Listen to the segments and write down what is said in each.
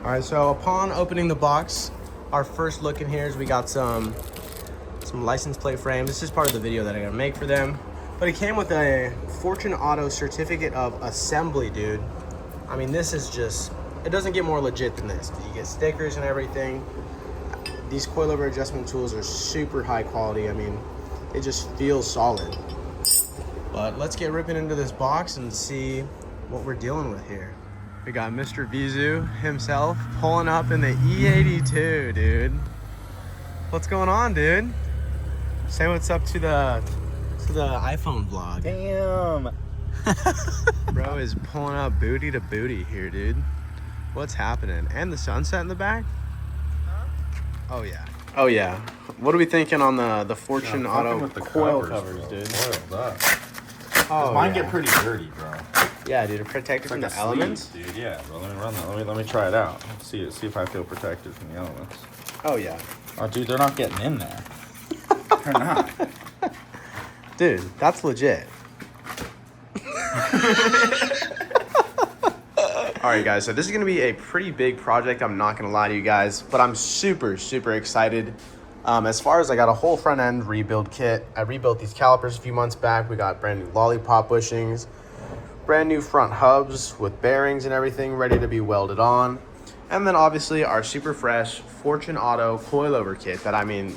All right, so upon opening the box, our first look in here is we got some license plate frames. This is part of the video that I gotta make for them. But it came with a Fortune Auto certificate of assembly, dude. I mean, this is just, it doesn't get more legit than this. You get stickers and everything. These coilover adjustment tools are super high quality. I mean, it just feels solid. But let's get ripping into this box and see what we're dealing with here. We got Mr. Vizu himself pulling up in the E82, dude. What's going on, dude? Say what's up to the iPhone vlog. Damn. Bro is pulling up booty to booty here, dude. What's happening? And the sunset in the back? Huh? Oh yeah. Oh yeah. What are we thinking on the Fortune Auto with the coil covers, dude? Coiled up. Oh, mine get pretty dirty, bro. Yeah, dude, protected from the elements. Dude, yeah, bro. Let me run that. Let me try it out. See if I feel protected from the elements. Oh yeah. Oh, dude, they're not getting in there. They're not. Dude, that's legit. Alright guys, so this is going to be a pretty big project, I'm not going to lie to you guys, but I'm super excited. As far as I got a whole front end rebuild kit. I rebuilt these calipers a few months back. We got brand new lollipop bushings, brand new front hubs with bearings and everything ready to be welded on. And then obviously our super fresh Fortune Auto coilover kit that, I mean,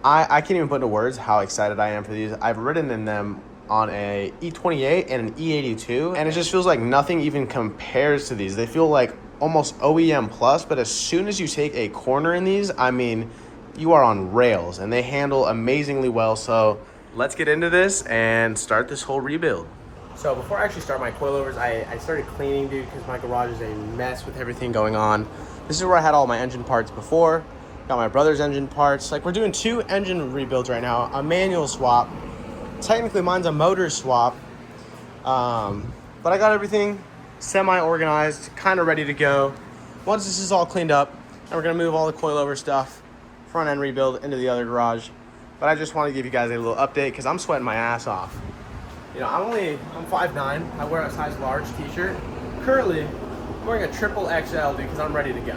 I can't even put into words how excited I am for these. I've ridden in them on a E28 and an E82, and it just feels like nothing even compares to these. They feel like almost OEM plus, but as soon as you take a corner in these, I mean, you are on rails, and they handle amazingly well. So let's get into this and start this whole rebuild. So before I actually start my coilovers, I started cleaning, dude, because my garage is a mess with everything going on. This is where I had all my engine parts before. Got my brother's engine parts. Like, we're doing 2 engine rebuilds right now, a manual swap. Technically mine's a motor swap, but I got everything semi-organized, kind of ready to go. Once this is all cleaned up, and we're gonna move all the coilover stuff, front end rebuild, into the other garage. But I just want to give you guys a little update because I'm sweating my ass off. You know, I'm 5'9". I wear a size large t-shirt. Currently, I'm wearing a triple XL, dude, because I'm ready to go.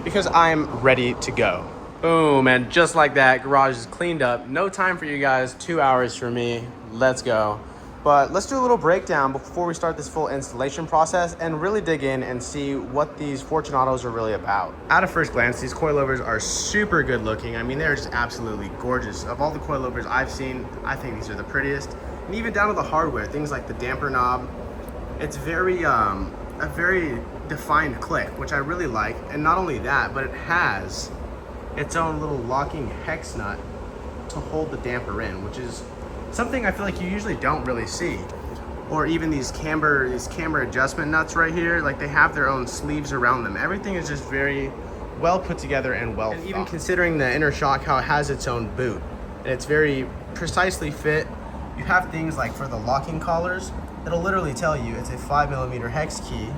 Because I'm ready to go. Boom, and just like that, garage is cleaned up. No time for you guys, 2 hours for me. Let's go. But let's do a little breakdown before we start this full installation process and really dig in and see what these Fortune Autos are really about. At a first glance, these coilovers are super good looking. I mean, they're just absolutely gorgeous. Of all the coilovers I've seen, I think these are the prettiest. And even down to the hardware, things like the damper knob, it's very, a very defined click, which I really like. And not only that, but it has its own little locking hex nut to hold the damper in, which is something I feel like you usually don't really see. Or even these camber adjustment nuts right here, like they have their own sleeves around them. Everything is just very well put together and well thought. Even considering the inner shock, how it has its own boot, and it's very precisely fit. You have things like for the locking collars, it'll literally tell you it's a 5mm hex key,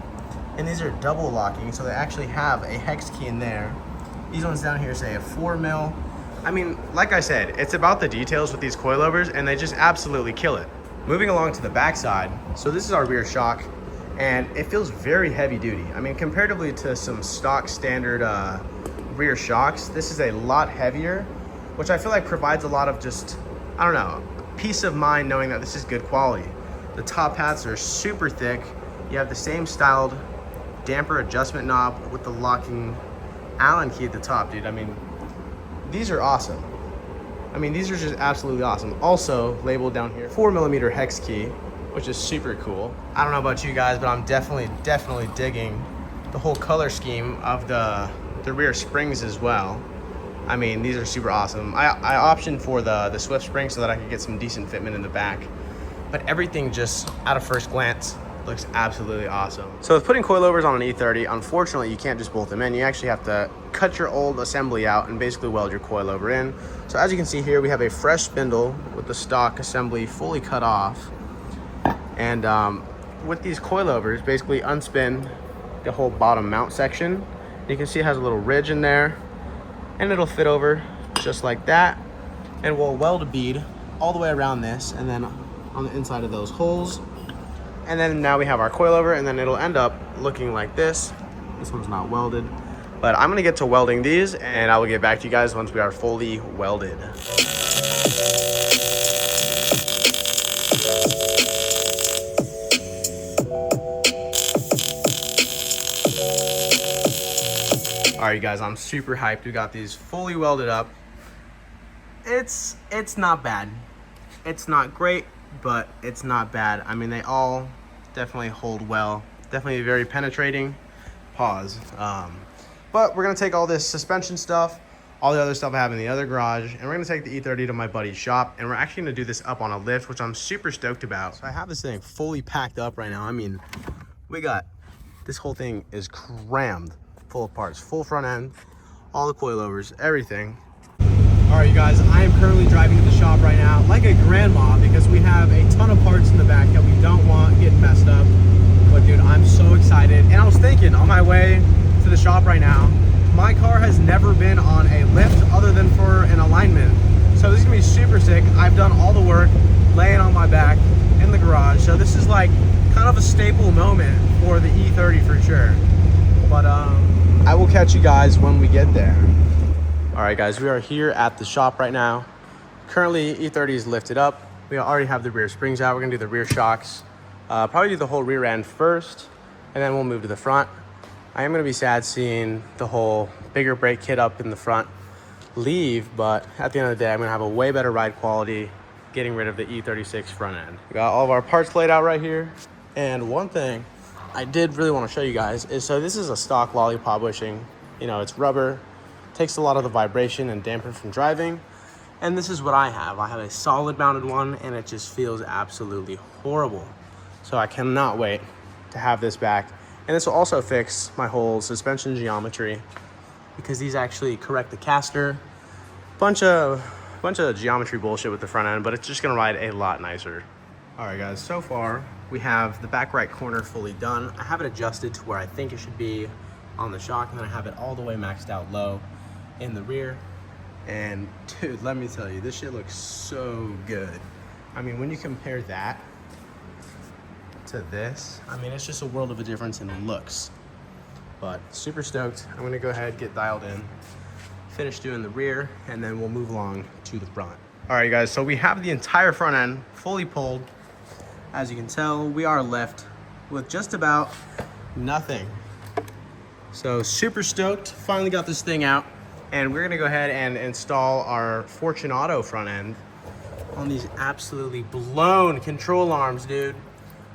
and these are double locking, so they actually have a hex key in there. These ones down here say a 4mm. I mean, like I said, it's about the details with these coilovers, and they just absolutely kill it. Moving along to the backside, so this is our rear shock, and it feels very heavy duty. I mean, comparatively to some stock standard rear shocks, this is a lot heavier, which I feel like provides a lot of just, I don't know, peace of mind knowing that this is good quality. The top hats are super thick. You have the same styled damper adjustment knob with the locking Allen key at the top, dude. I mean, these are awesome. I mean, these are just absolutely awesome. Also labeled down here, 4mm hex key, which is super cool. I don't know about you guys, but I'm definitely digging the whole color scheme of the rear springs as well. I mean, these are super awesome. I optioned for the Swift spring so that I could get some decent fitment in the back. But everything just, at a first glance, looks absolutely awesome. So with putting coilovers on an E30, unfortunately, you can't just bolt them in. You actually have to cut your old assembly out and basically weld your coilover in. So as you can see here, we have a fresh spindle with the stock assembly fully cut off. And with these coilovers, basically unspin the whole bottom mount section. You can see it has a little ridge in there, and it'll fit over just like that. And we'll weld a bead all the way around this, and then on the inside of those holes. And then now we have our coilover, and then it'll end up looking like this. This one's not welded. But I'm gonna get to welding these, and I will get back to you guys once we are fully welded. All right, you guys, I'm super hyped. We got these fully welded up. It's not bad. It's not great, but it's not bad. I mean, they all definitely hold well. Definitely very penetrating. Pause. But we're gonna take all this suspension stuff, all the other stuff I have in the other garage, and we're gonna take the E30 to my buddy's shop, and we're actually gonna do this up on a lift, which I'm super stoked about. So I have this thing fully packed up right now. I mean, this whole thing is crammed full of parts, full front end, all the coilovers, everything. All right, you guys, I am currently driving to the shop right now like a grandma because we have a ton of parts in the back that we don't want getting messed up. But dude, I'm so excited. And I was thinking on my way to the shop right now, my car has never been on a lift other than for an alignment. So this is gonna be super sick. I've done all the work laying on my back in the garage. So this is like kind of a staple moment for the E30 for sure. But I will catch you guys when we get there. All right, guys, we are here at the shop right now. Currently, E30 is lifted up. We already have the rear springs out. We're gonna do the rear shocks. Probably do the whole rear end first, and then we'll move to the front. I am gonna be sad seeing the whole bigger brake kit up in the front leave, but at the end of the day, I'm gonna have a way better ride quality getting rid of the E36 front end. We got all of our parts laid out right here. And one thing I did really wanna show you guys is, so this is a stock lollipop bushing. You know, it's rubber, takes a lot of the vibration and damper from driving. And this is what I have. I have a solid mounted one, and it just feels absolutely horrible. So I cannot wait to have this back. And this will also fix my whole suspension geometry because these actually correct the caster. Bunch of geometry bullshit with the front end, but it's just gonna ride a lot nicer. All right, guys, so far we have the back right corner fully done. I have it adjusted to where I think it should be on the shock, and then I have it all the way maxed out low in the rear. And dude, let me tell you, this shit looks so good. I mean, when you compare that to this, I mean, it's just a world of a difference in looks. But super stoked. I'm gonna go ahead, get dialed in, finish doing the rear, and then we'll move along to the front. All right, guys, so we have the entire front end fully pulled. As you can tell, we are left with just about nothing. So super stoked, finally got this thing out. And we're gonna go ahead and install our Fortunato front end on these absolutely blown control arms, dude.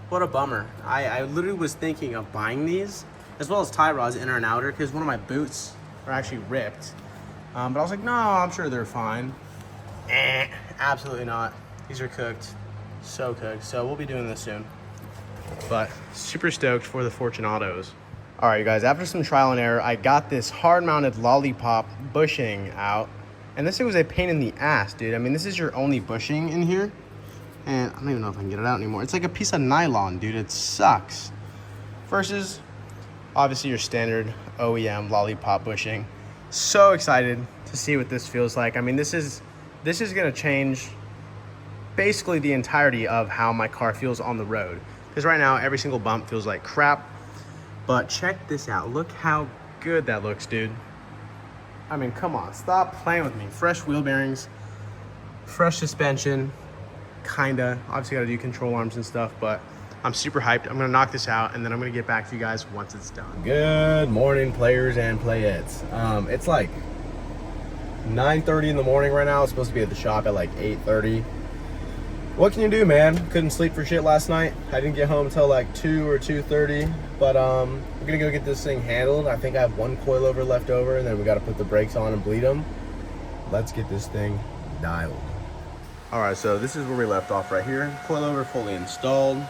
What a bummer. I literally was thinking of buying these, as well as tie rods, inner and outer, because one of my boots are actually ripped. But I was like, no, I'm sure they're fine. Absolutely not. These are cooked, so cooked. So we'll be doing this soon. But super stoked for the Fortunatos. All right, you guys, after some trial and error, I got this hard-mounted lollipop bushing out. And this thing was a pain in the ass, dude. I mean, this is your only bushing in here. And I don't even know if I can get it out anymore. It's like a piece of nylon, dude. It sucks. Versus, obviously, your standard OEM lollipop bushing. So excited to see what this feels like. I mean, this is gonna change basically the entirety of how my car feels on the road. Because right now, every single bump feels like crap. But check this out. Look how good that looks, dude. I mean, come on. Stop playing with me. Fresh wheel bearings, fresh suspension, kinda. Obviously, gotta do control arms and stuff, but I'm super hyped. I'm gonna knock this out, and then I'm gonna get back to you guys once it's done. Good morning, players and playettes. It's like 9:30 in the morning right now. It's supposed to be at the shop at like 8:30. What can you do, man? Couldn't sleep for shit last night. I didn't get home until like 2 or 2:30. But we're gonna go get this thing handled. I think I have one coilover left over, and then we gotta put the brakes on and bleed them. Let's get this thing dialed. All right, so this is where we left off right here. Coilover fully installed,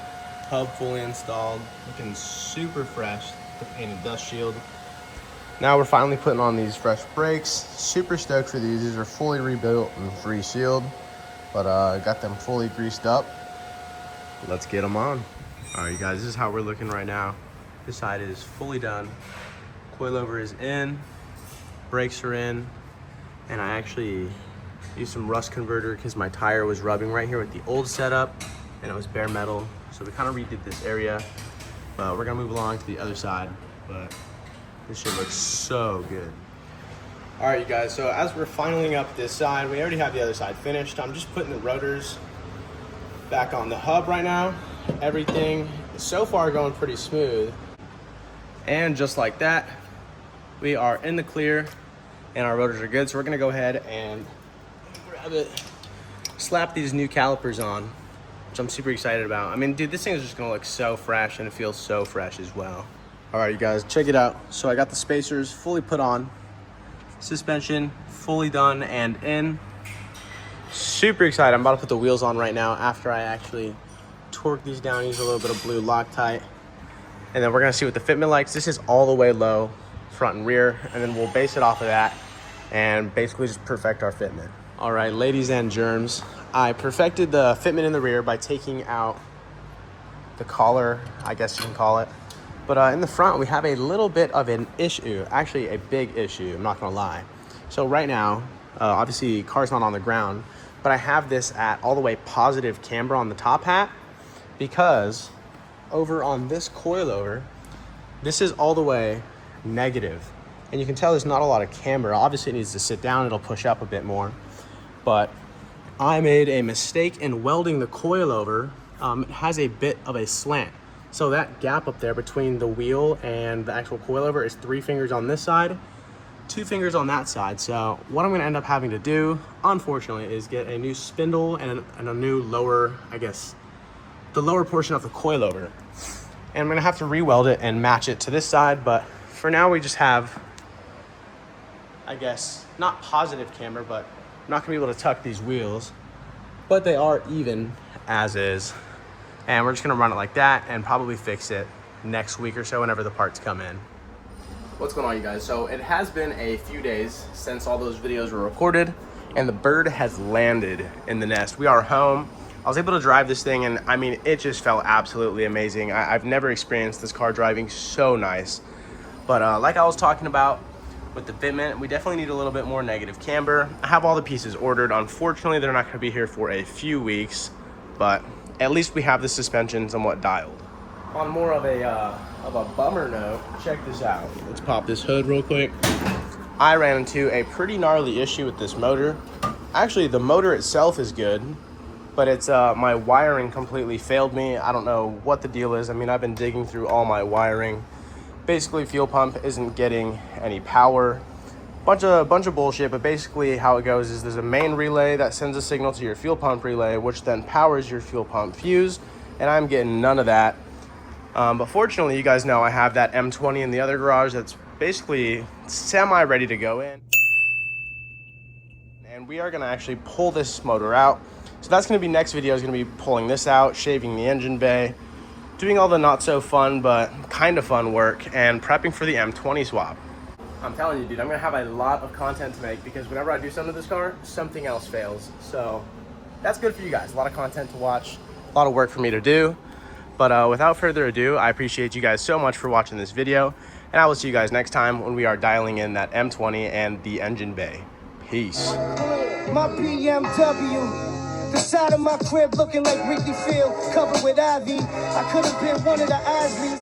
hub fully installed, looking super fresh. The painted dust shield. Now we're finally putting on these fresh brakes. Super stoked for these. These are fully rebuilt and resealed, but got them fully greased up. Let's get them on. All right, you guys, this is how we're looking right now. This side is fully done. Coilover is in, brakes are in, and I actually used some rust converter because my tire was rubbing right here with the old setup, and it was bare metal. So we kind of redid this area, but we're gonna move along to the other side. But This shit looks so good. All right, you guys, so as we're finaling up this side, we already have the other side finished. I'm just putting the rotors back on the hub right now. Everything is so far going pretty smooth. And just like that, we are in the clear and our rotors are good. So we're gonna go ahead and grab it, slap these new calipers on, which I'm super excited about. I mean, dude, this thing is just gonna look so fresh and it feels so fresh as well. All right, you guys, check it out. So I got the spacers fully put on, suspension fully done and in. Super excited. I'm about to put the wheels on right now after I actually torque these down, use a little bit of blue Loctite. And then we're gonna see what the fitment likes. This is all the way low, front and rear, and then we'll base it off of that and basically just perfect our fitment. All right, ladies and germs, I perfected the fitment in the rear by taking out the collar, I guess you can call it. But in the front, we have a little bit of an issue, actually a big issue, I'm not gonna lie. So right now, obviously car's not on the ground, but I have this at all the way positive camber on the top hat because over on this coilover, this is all the way negative. And you can tell there's not a lot of camber. Obviously it needs to sit down, it'll push up a bit more. But I made a mistake in welding the coilover. It has a bit of a slant. So that gap up there between the wheel and the actual coilover is 3 fingers on this side, 2 fingers on that side. So what I'm gonna end up having to do, unfortunately, is get a new spindle and a new lower, I guess, the lower portion of the coilover. And I'm gonna have to re-weld it and match it to this side, but for now we just have, I guess, not positive camber, but I'm not gonna be able to tuck these wheels, but they are even as is. And we're just gonna run it like that and probably fix it next week or so whenever the parts come in. What's going on, you guys? So it has been a few days since all those videos were recorded and the bird has landed in the nest. We are home. I was able to drive this thing and I mean, it just felt absolutely amazing. I've never experienced this car driving so nice. But like I was talking about with the fitment, we definitely need a little bit more negative camber. I have all the pieces ordered. Unfortunately, they're not gonna be here for a few weeks, but at least we have the suspension somewhat dialed. On more of a bummer note, check this out. Let's pop this hood real quick. I ran into a pretty gnarly issue with this motor. Actually, the motor itself is good, but it's my wiring completely failed me. I don't know what the deal is. I mean, I've been digging through all my wiring. Basically, fuel pump isn't getting any power. Bunch of bullshit, but basically how it goes is there's a main relay that sends a signal to your fuel pump relay, which then powers your fuel pump fuse, and I'm getting none of that. But fortunately, you guys know I have that M20 in the other garage that's basically semi-ready to go in. And we are gonna actually pull this motor out. So that's gonna be next video, is gonna be pulling this out, shaving the engine bay, doing all the not so fun, but kind of fun work, and prepping for the M20 swap. I'm telling you, dude, I'm gonna have a lot of content to make because whenever I do something to this car, something else fails. So that's good for you guys. A lot of content to watch, a lot of work for me to do. But without further ado, I appreciate you guys so much for watching this video, and I will see you guys next time when we are dialing in that M20 and the engine bay. Peace. My BMW, the side of my crib looking like Wrigley Field, covered with ivy. I could have been one of the Isleys.